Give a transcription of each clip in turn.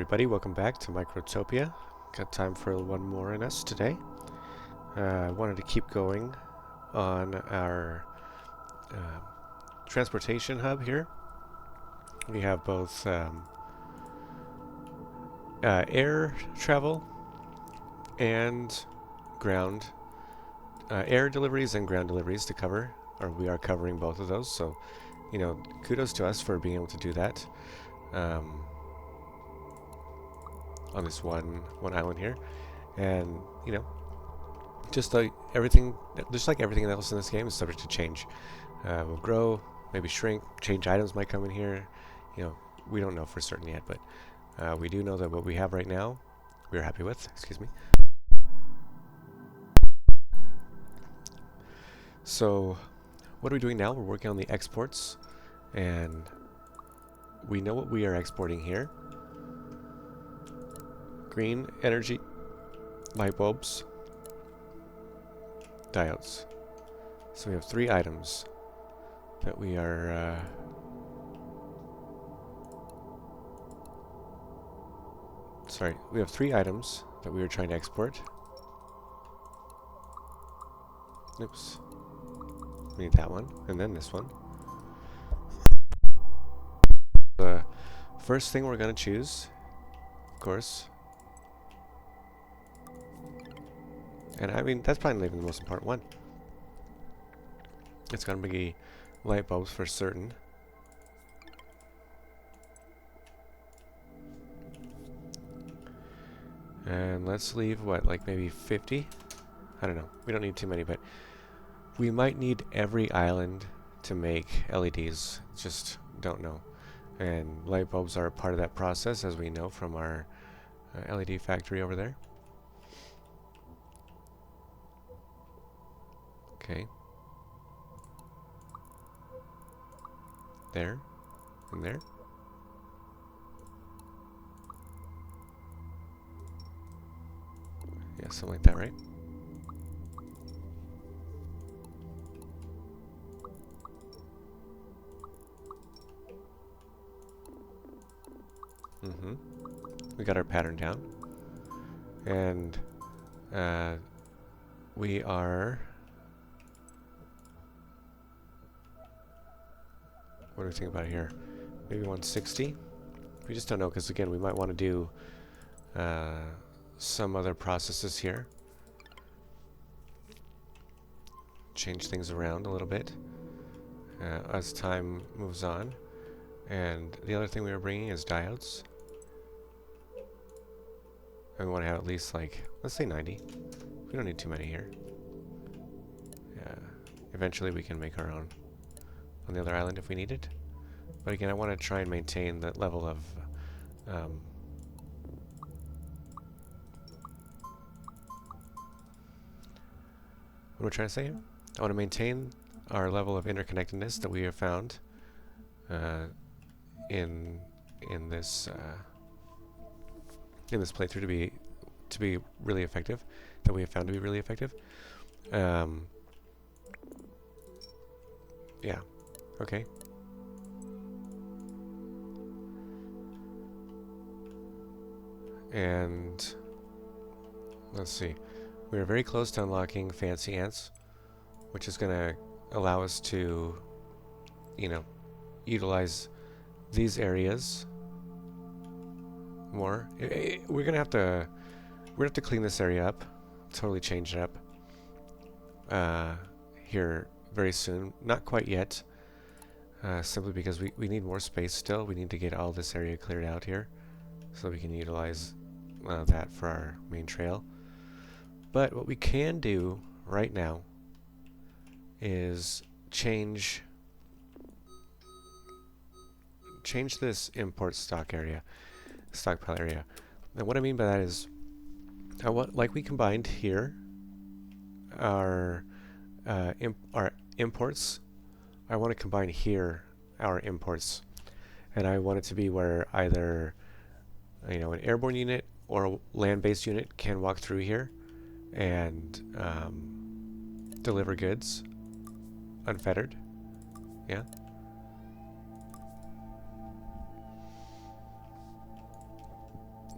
everybody, welcome back to Microtopia. Got time for one more in us today. I wanted to keep going on our transportation hub here. We have both air travel and ground air deliveries and ground deliveries to cover, or we are covering both of those, so kudos to us for being able to do that on this one island here. And just like everything else in this game is subject to change. We'll grow, maybe shrink, change items might come in here. We don't know for certain yet, but we do know that what we have right now we're happy with. Excuse me. So what are we doing now? We're working on the exports, and we know what we are exporting here. Green energy, light bulbs, diodes. So we have three items that we are we have three items that we are trying to export. Oops. We need that one, and then this one. The first thing we're going to choose, of course, and I mean, that's probably not even the most important one. It's going to be light bulbs for certain. And let's leave, what, like maybe 50? I don't know. We don't need too many, but we might need every island to make LEDs. Just don't know. And light bulbs are a part of that process, as we know from our LED factory over there. Okay. There. And there. Yeah, something like that, right? We got our pattern down. And we are... What do we think about here? Maybe 160? We just don't know, because again, we might want to do some other processes here. Change things around a little bit as time moves on. And the other thing we were bringing is diodes. And we want to have at least, like, let's say 90. We don't need too many here. Yeah. Eventually we can make our own on the other island if we need it. But again, I want to try and maintain that level of what am I trying to say here? I want to maintain our level of interconnectedness that we have found in this playthrough to be really effective. That we have found to be really effective. Yeah. Okay. And let's see. We are very close to unlocking fancy ants, which is going to allow us to, utilize these areas more. We're gonna have to clean this area up, totally change it up here very soon. Not quite yet, simply because we need more space still. We need to get all this area cleared out here so we can utilize that for our main trail. But what we can do right now is change this import stockpile area. And what I mean by that is, like we combined here our imports. I want to combine here our imports, and I want it to be where either an airborne unit or a land-based unit can walk through here and deliver goods unfettered. Yeah.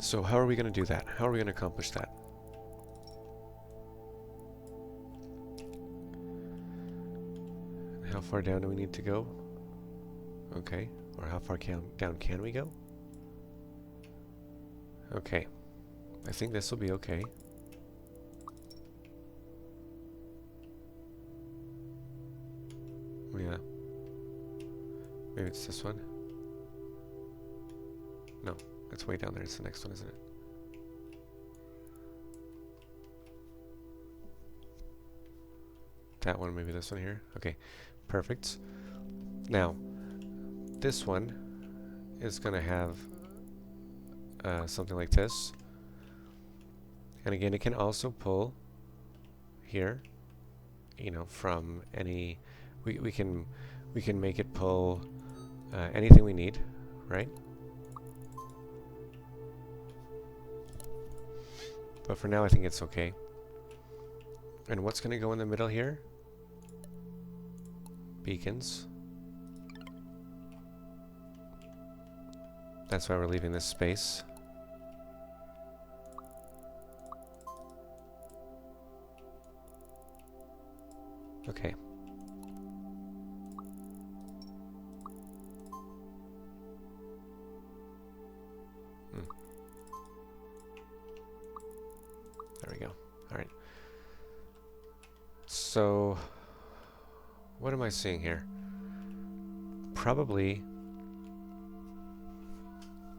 So how are we going to do that? How are we going to accomplish that? How far down do we need to go? Okay. Or how far down can we go? Okay. I think this will be okay. Yeah. Maybe it's this one. No, it's way down there. It's the next one, isn't it? That one, maybe this one here. Okay, perfect. Now, this one is going to have something like this. And again, it can also pull here, you know, from any... We can make it pull anything we need, right? But for now, I think it's okay. And what's going to go in the middle here? Beacons. That's why we're leaving this space. Okay. There we go. All right. So, what am I seeing here? Probably,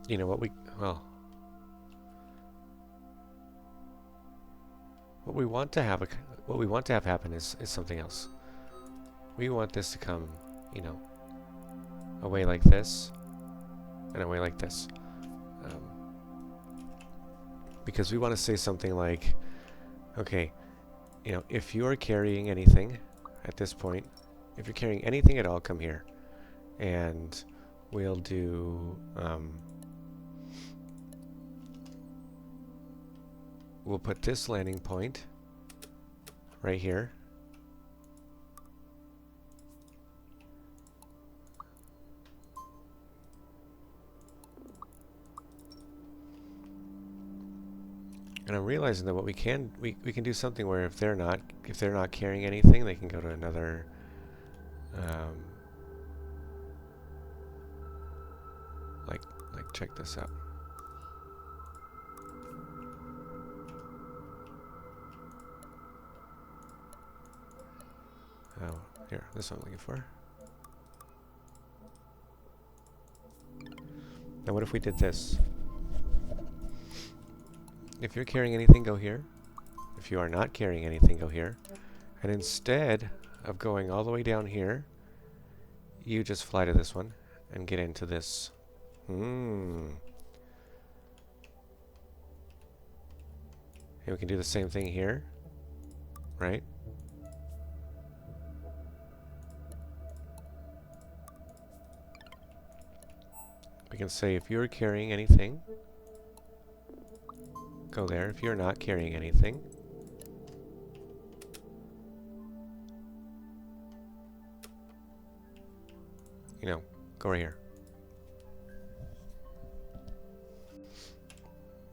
you know, what we want to have happen is something else. We want this to come, you know, away like this, and away like this. Because we want to say something like, okay, you know, if you are carrying anything at this point, if you're carrying anything at all, come here. And we'll do, we'll put this landing point right here. And I'm realizing that what we can do something where if they're not carrying anything, they can go to another like check this out. Oh, here, this one I'm looking for. Now what if we did this? If you're carrying anything, go here. If you are not carrying anything, go here. And instead of going all the way down here, you just fly to this one and get into this. And we can do the same thing here, right? We can say if you're carrying anything, go there. If you're not carrying anything, you know, go right here.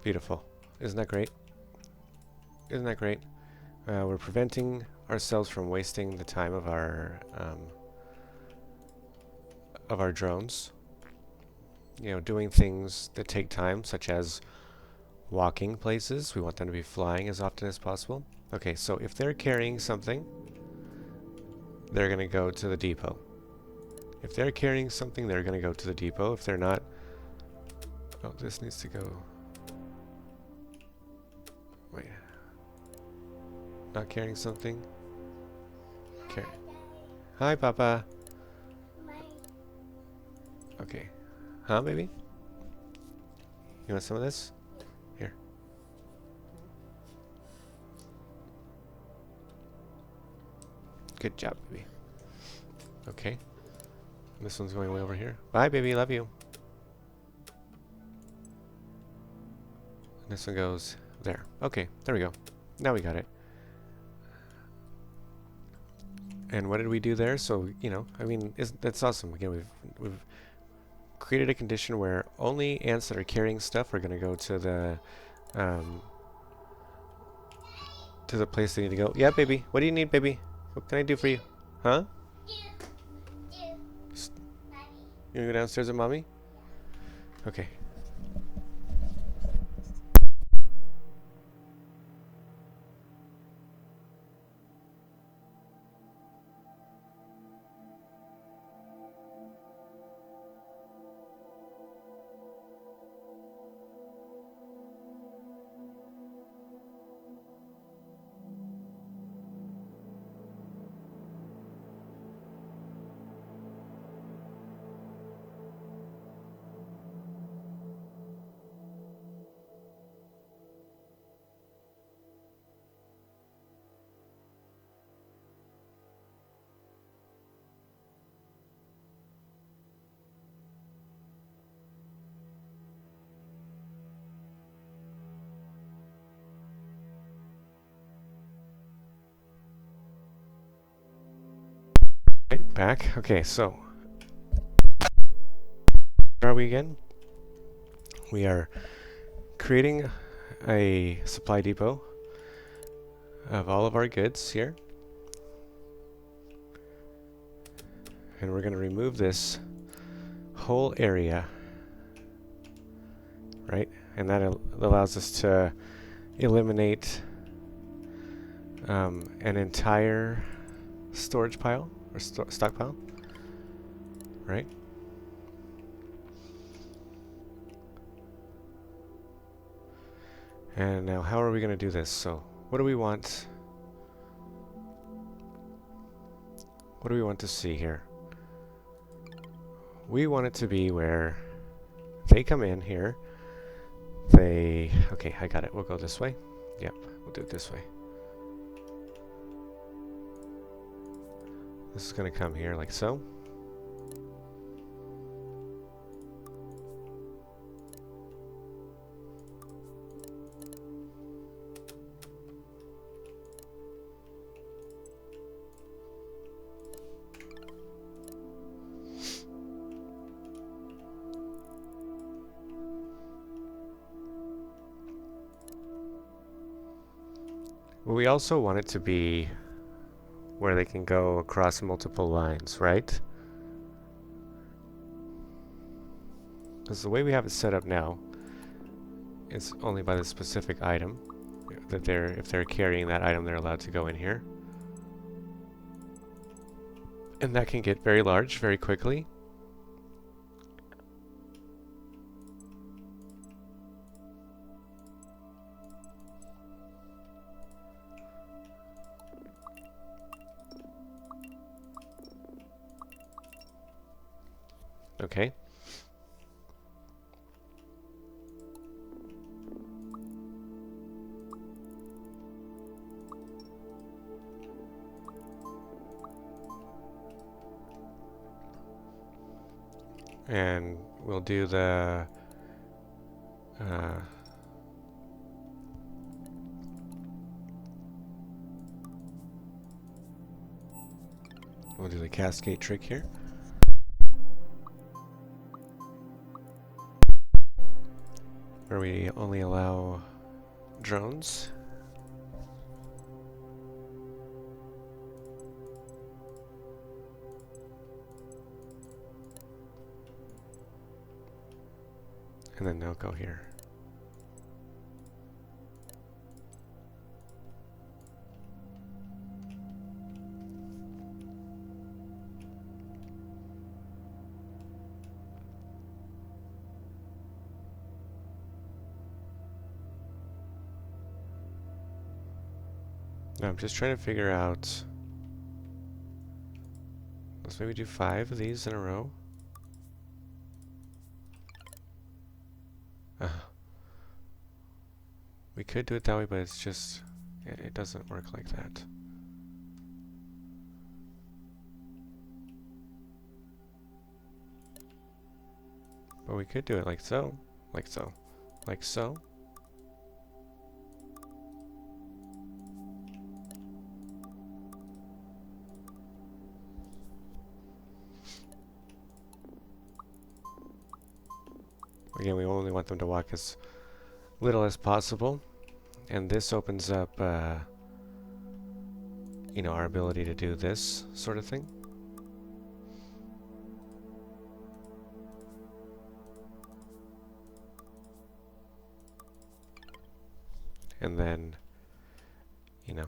Beautiful. Isn't that great? Isn't that great? We're preventing ourselves from wasting the time of our drones. You know, doing things that take time, such as walking places. We want them to be flying as often as possible. Okay, so if they're carrying something, they're going to go to the depot. If they're carrying something, they're going to go to the depot. If they're not... Oh, this needs to go... Wait. Not carrying something? Okay. Hi, Papa. Okay. Huh, baby? You want some of this? Here. Good job, baby. Okay. This one's going way over here. Bye, baby. Love you. And this one goes there. Okay, there we go. Now we got it. And what did we do there? So, you know, I mean, that's awesome. Again, we've created a condition where only ants that are carrying stuff are going to go to the place they need to go. Yeah, baby. What do you need, baby? What can I do for you? Huh? You gonna go downstairs with mommy? Okay. Right, back. Okay, so where are we again? We are creating a supply depot of all of our goods here. And we're going to remove this whole area, right? And that allows us to eliminate an entire storage pile or stockpile, right? And now how are we going to do this? So what do we want? What do we want to see here? We want it to be where they come in here. Okay, I got it. We'll go this way. Yep, we'll do it this way. This is going to come here like so. Well, we also want it to be where they can go across multiple lines, right? Because the way we have it set up now, it's only by the specific item that if they're carrying that item, they're allowed to go in here. And that can get very large very quickly. Okay. And we'll do the cascade trick here. Where we only allow drones. And then they'll go here. Now I'm just trying to figure out. Let's maybe do 5 of these in a row. We could do it that way, but it's just, it doesn't work like that. But we could do it like so, like so, like so. definitely want them to walk as little as possible. And this opens up, you know, our ability to do this sort of thing. And then, you know,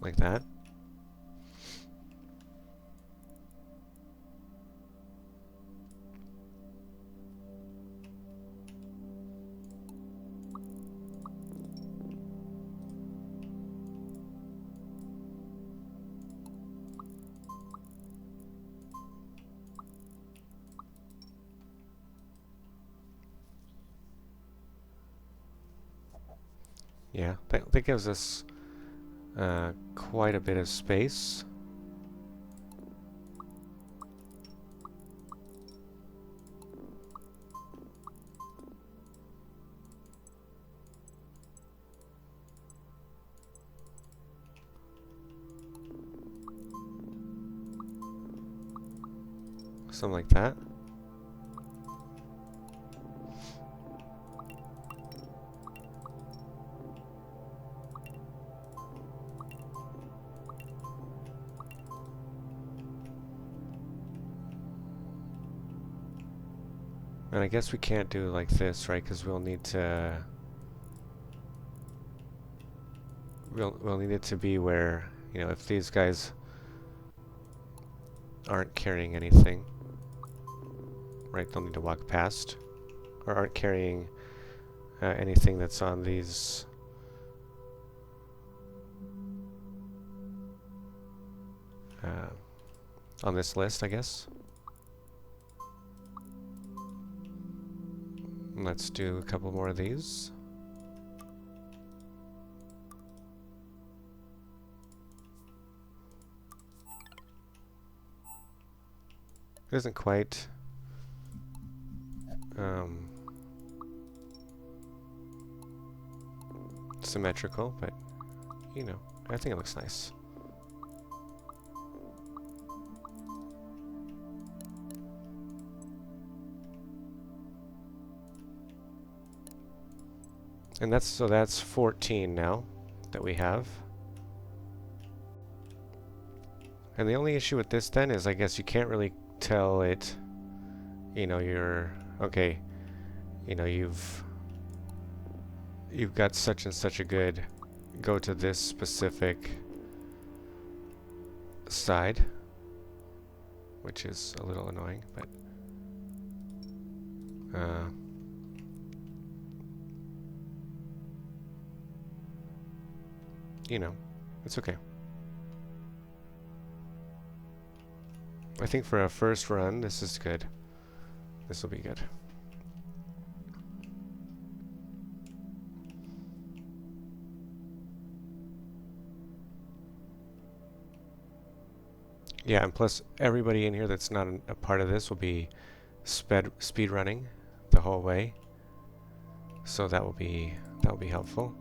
like that. Yeah, that gives us quite a bit of space. Something like that. And I guess we can't do like this, right? Because we'll need to... We'll need it to be where, you know, if these guys aren't carrying anything, right, they'll need to walk past, or aren't carrying anything that's on these on this list, I guess. Let's do a couple more of these. It isn't quite symmetrical, but you know, I think it looks nice. And that's 14 now that we have. And the only issue with this then is I guess you can't really tell it, you know, you're okay, you know, you've got such and such a good go to this specific side, which is a little annoying, but you know, it's okay. I think for a first run, this is good. This will be good. Yeah, and plus everybody in here that's not a part of this will be speed running the whole way. So that will be helpful.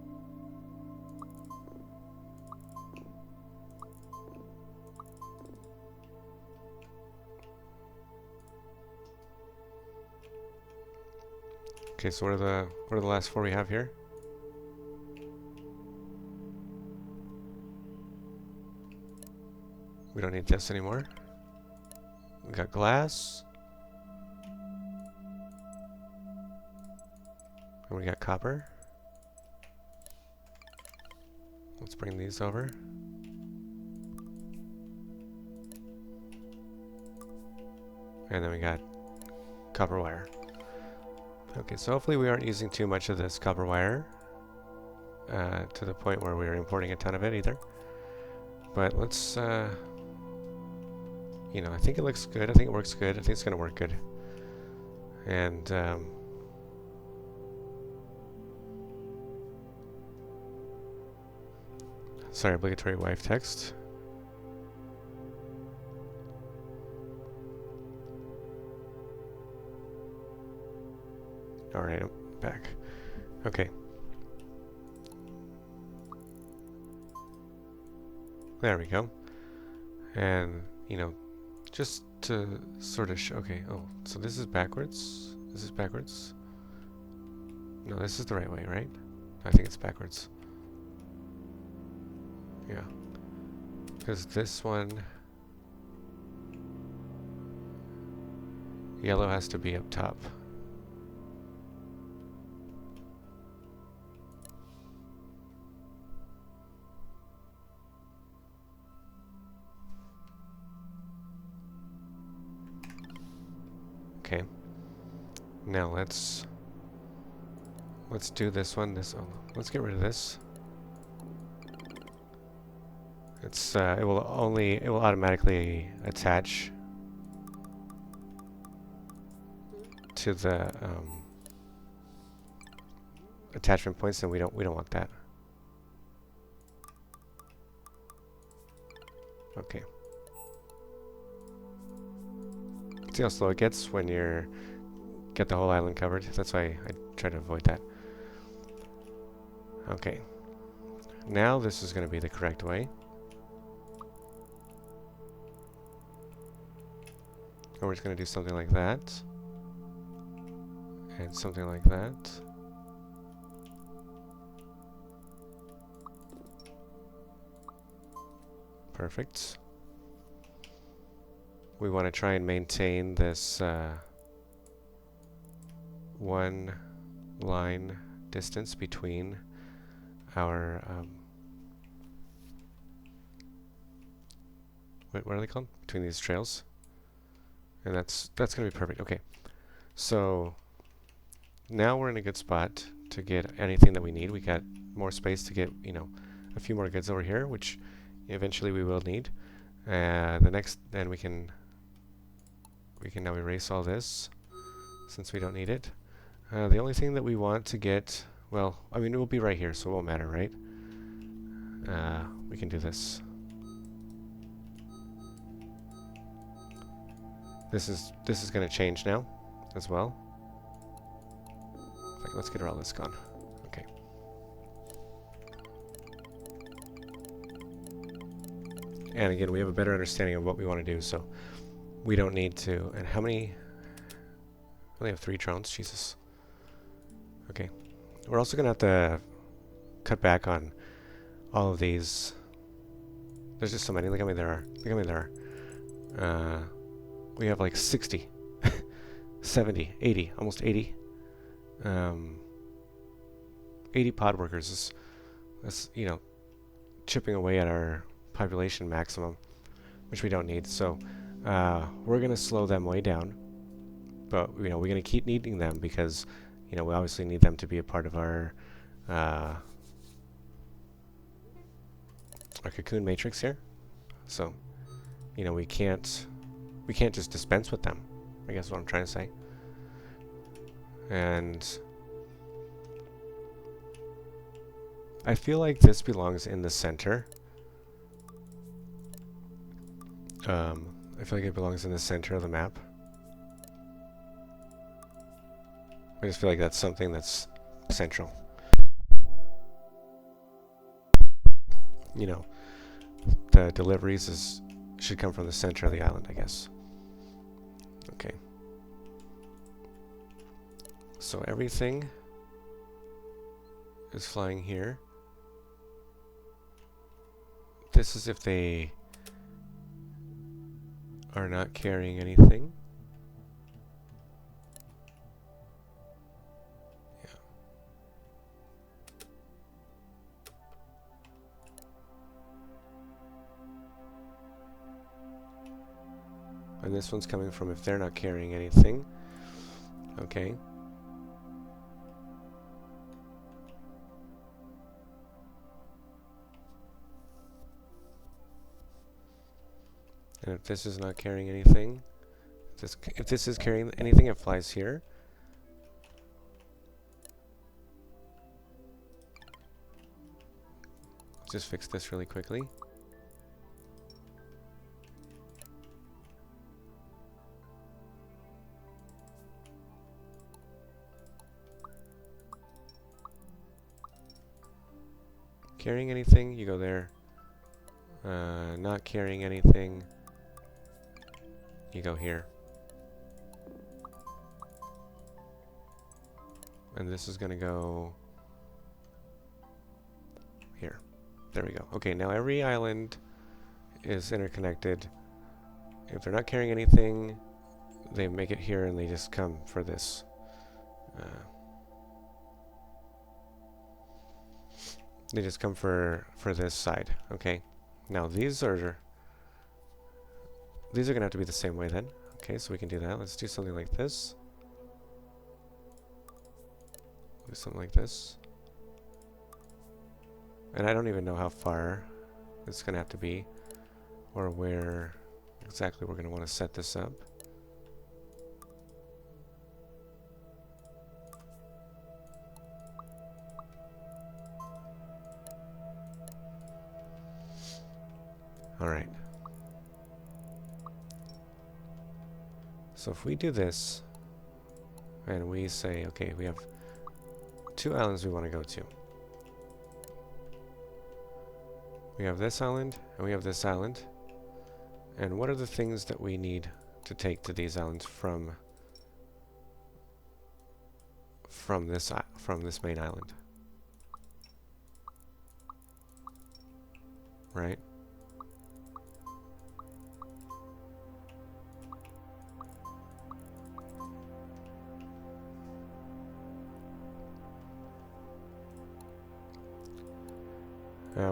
Okay, so what are the last four we have here? We don't need this anymore. We got glass. And we got copper. Let's bring these over. And then we got copper wire. Okay, so hopefully we aren't using too much of this copper wire to the point where we're importing a ton of it either. But let's, you know, I think it looks good. I think it works good. I think it's going to work good. And sorry, obligatory wife text. Alright, I'm back. Okay. There we go. And, you know, just to sort of show, okay, oh, so this is backwards. This is backwards. No, this is the right way, right? I think it's backwards. Yeah. Because this one, yellow has to be up top. Okay. Now let's do this one. Let's get rid of this. It will automatically attach to the attachment points, and we don't want that. Okay. See how slow it gets when you get the whole island covered? That's why I try to avoid that. Okay. Now this is going to be the correct way. And we're just going to do something like that. And something like that. Perfect. We want to try and maintain this one line distance between our what are they called? Between these trails. And that's going to be perfect. Okay. So now we're in a good spot to get anything that we need. We got more space to get, you know, a few more goods over here, which eventually we will need. Then we can now erase all this since we don't need it. The only thing that we want to get, well, I mean, it will be right here, so it won't matter, right? We can do this. This is going to change now as well. Let's get all this gone. Okay. And again, we have a better understanding of what we want to do, so we don't need to. And how many? We only have 3 drones. Jesus. Okay. We're also gonna have to cut back on all of these. There's just so many. Look how many there are. Look how many there are. We have like 60, 70, 80, almost 80. 80 pod workers is, you know, chipping away at our population maximum, which we don't need. So we're going to slow them way down, but you know, we're going to keep needing them because, you know, we obviously need them to be a part of our cocoon matrix here. So, you know, we can't just dispense with them, I guess is what I'm trying to say. And I feel like this belongs in the center. I feel like it belongs in the center of the map. I just feel like that's something that's central. You know, the deliveries should come from the center of the island, I guess. Okay. So everything is flying here. This is if they are not carrying anything. Yeah. And this one's coming from if they're not carrying anything. Okay. And if this is not carrying anything, if this is carrying anything, it flies here. Let's just fix this really quickly. Carrying anything, you go there. Not carrying anything. You go here. And this is going to go here. There we go. Okay, now every island is interconnected. If they're not carrying anything, they make it here and they just come for this. They just come for this side. Okay. Now these are gonna have to be the same way then. Okay, so we can do that. Let's do something like this. Do something like this. And I don't even know how far it's gonna have to be, or where exactly we're gonna want to set this up. All right. So if we do this, and we say, okay, we have 2 islands we want to go to. We have this island, and we have this island. And what are the things that we need to take to these islands from this main island? Right?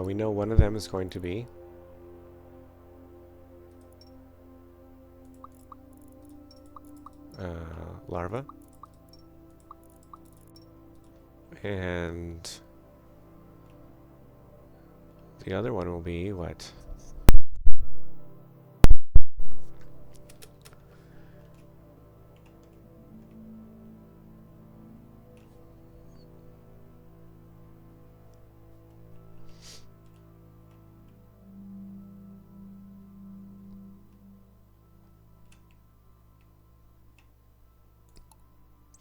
We know one of them is going to be larva, and the other one will be what?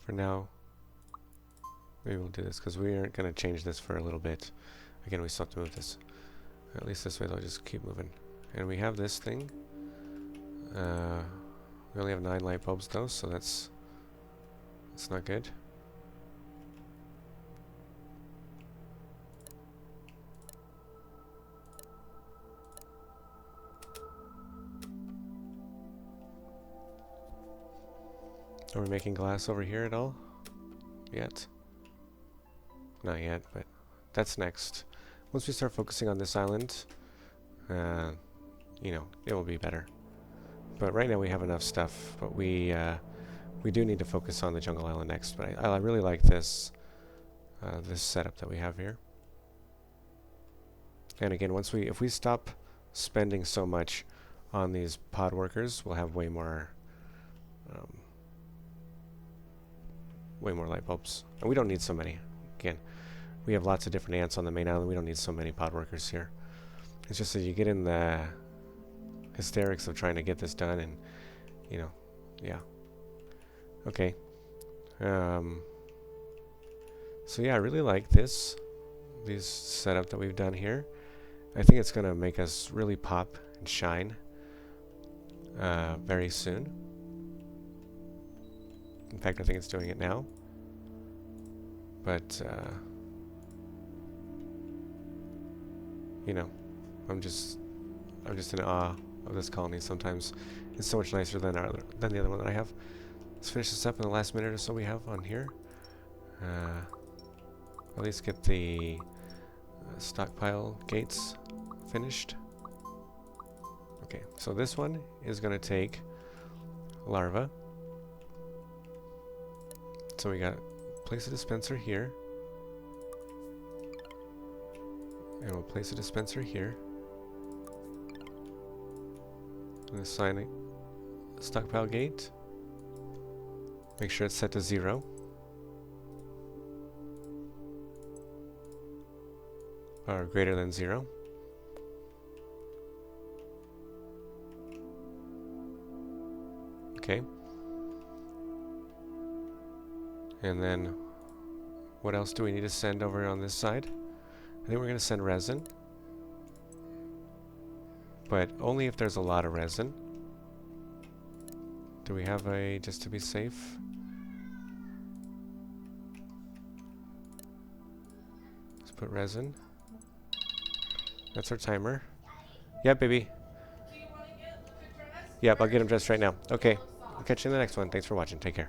For now, maybe we'll do this because we aren't going to change this for a little bit. Again, we still have to move this. At least this way they'll just keep moving. And we have this thing. We only have 9 light bulbs though, so that's not good. Are we making glass over here at all? Yet? Not yet, but that's next. Once we start focusing on this island, you know, it will be better. But right now we have enough stuff, but we do need to focus on the jungle island next. But I really like this this setup that we have here. And again, if we stop spending so much on these pod workers, we'll have way more light bulbs. And we don't need so many. Again, we have lots of different ants on the main island. We don't need so many pod workers here. It's just that you get in the hysterics of trying to get this done, and you know, yeah. Okay. So yeah, I really like this setup that we've done here. I think it's gonna make us really pop and shine very soon. In fact, I think it's doing it now. But you know, I'm just in awe of this colony. Sometimes it's so much nicer than the other one that I have. Let's finish this up in the last minute or so we have on here. At least get the stockpile gates finished. Okay, so this one is going to take larva. So we got place a dispenser here. And we'll place a dispenser here. And assign a stockpile gate. Make sure it's set to 0. Or greater than 0. Okay. And then, what else do we need to send over on this side? I think we're going to send resin. but only if there's a lot of resin. Do we have a, just to be safe? Let's put resin. That's our timer. Yeah, baby. Yep, I'll get him dressed right now. Okay, I'll catch you in the next one. Thanks for watching. Take care.